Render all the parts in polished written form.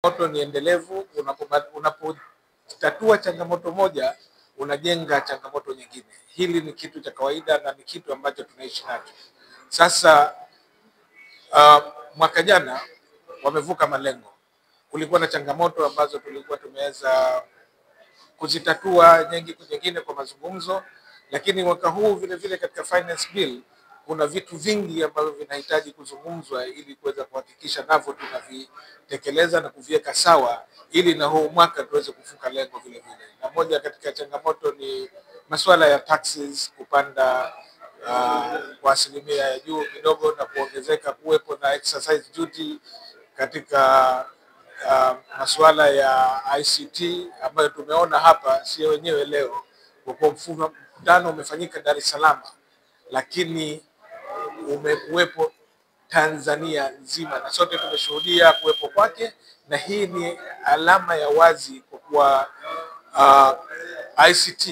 Changamoto ni endelevu. Unapotatua changamoto moja unajenga changamoto nyingine. Hili ni kitu cha kawaida na ni kitu ambacho tunaishi nacho. Sasa mwaka jana wamevuka malengo. Kulikuwa na changamoto ambazo tulikuwa tumeweza kuzitatua nyingine kwa mazungumzo, lakini mwaka huu vile vile katika finance bill kuna vitu vingi ambavyo vinahitaji kuzungumzwa ili kuweza kuhakikisha navyo tunavitekeleza na kuviweka sawa ili na huu mwaka tuweze kuvuka lengo vile vile. Na moja katika changamoto ni masuala ya taxes kupanda kwa asilimia ya juu kidogo na kuongezeka, kuwepo na exercise duty katika masuala ya ICT ambayo tumeona hapa sio wenyewe leo. Kwa mkutano umefanyika Dar es Salaam, lakini umekuwepo Tanzania nzima na sote tumeshuhudia kuwepo kwake, na hii ni alama ya wazi kwa kuwa ICT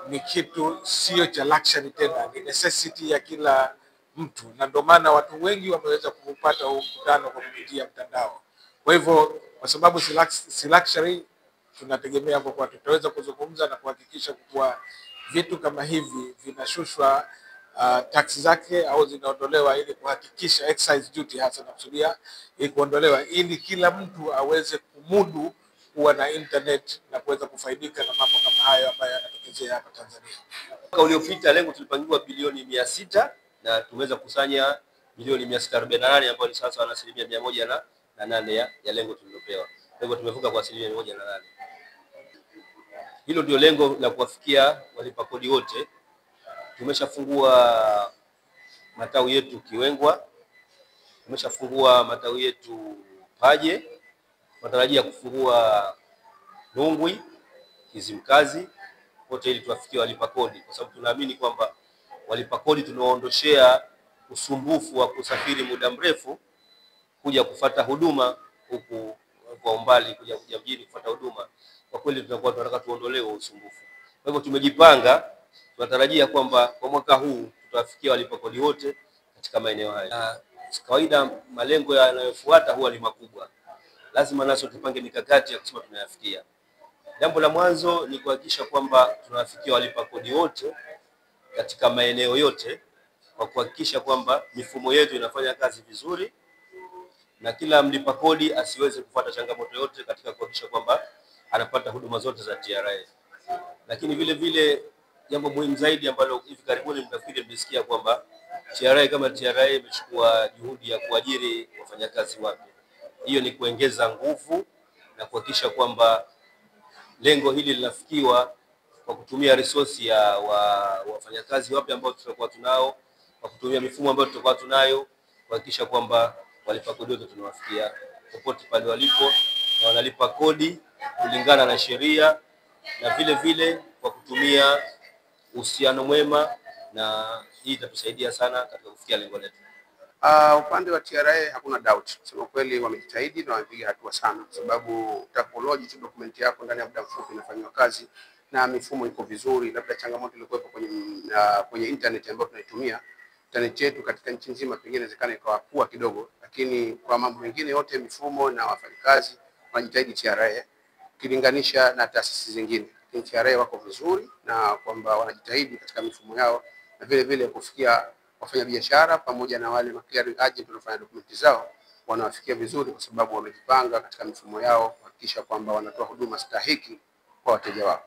ni kitu sio cha luxury tena, ni necessity ya kila mtu, na ndio maana watu wengi wameweza kupata huu mkutano kwa kupitia mtandao. Kwa hivyo kwa sababu si luxury, tunategemea kwa tutaweza kuzungumza na kuhakikisha kuwa vitu kama hivi vinashushwa tax zake au zinaondolewa ili kuhakikisha excise duty hasa nakusudia ili kuondolewa ili kila mtu aweze kumudu kuwa na internet na kuweza kufaidika na mambo kama hayo ambayo yanatokezea hapa Tanzania. Mwaka uliopita lengo tulipangiwa bilioni 600 na tumeweza kusanya bilioni 648 ambayo ni sasa na asilimia 108 ya lengo tulilopewa. Kwa hivyo tumevuka kwa asilimia 108. Hilo ndio lengo la kuwafikia walipa kodi wote. Tumeshafungua matawi yetu Kiwengwa, tumeshafungua matawi yetu Paje, tunatarajia kufungua Nungwi, Kizimkazi, wote ili tuwafikie walipa kodi, kwa sababu tunaamini kwamba walipa kodi tunaondoshea usumbufu wa kusafiri muda mrefu kuja kufuata huduma huku kwa umbali, kuja mjini kufuata huduma. Kwa kweli tunakuwa tunataka tuondolewe usumbufu. Kwa hivyo tumejipanga, tunatarajia kwamba kwa mwaka huu tutawafikia walipa kodi wote katika maeneo haya. Kawaida malengo yanayofuata huwa ni makubwa, lazima naso tupange mikakati ya kusema tunayafikia. Jambo la mwanzo ni kuhakikisha kwamba tunawafikia walipa kodi wote katika maeneo yote, kwa kuhakikisha kwamba mifumo yetu inafanya kazi vizuri na kila mlipa kodi asiweze kupata changamoto yote katika kuhakikisha kwamba anapata huduma zote za TRA. Lakini vile vile jambo muhimu zaidi ambalo hivi karibuni mtafikiri mlisikia kwamba TRA kama TRA imechukua juhudi ya kuajiri wafanyakazi wapya. Hiyo ni kuongeza nguvu na kuhakikisha kwamba lengo hili linafikiwa kwa kutumia resource ya wafanyakazi wapya ambao tutakuwa tunao, kwa kutumia mifumo ambayo tutakuwa tunayo, kuhakikisha kwamba walipa kodi wote tunawafikia popote pale walipo na wanalipa kodi kulingana na sheria, na vile vile kwa kutumia uhusiano mwema, na hii itatusaidia sana katika kufikia lengo letu. Upande wa TRA hakuna doubt. Kusema kweli wamejitahidi na wamepiga hatua sana, kwa sababu utapology tu document yako ndani ya muda mfupi inafanywa kazi na mifumo iko vizuri. Labda changamoto ilikuwepo kwenye internet ambayo tunaitumia. Internet yetu katika nchi nzima pengine inawezekana ikawa poa kidogo, lakini kwa mambo mengine yote mifumo na wafanyakazi wanajitahidi TRA ukilinganisha na taasisi zingine. TRA wako vizuri na kwamba wanajitahidi katika mifumo yao, na vile vile kufikia wafanya biashara pamoja na wale clearing agent wanaofanya dokumenti zao wanawafikia vizuri, kwa sababu wamejipanga katika mifumo yao kuhakikisha kwamba wanatoa huduma stahiki kwa wateja wao.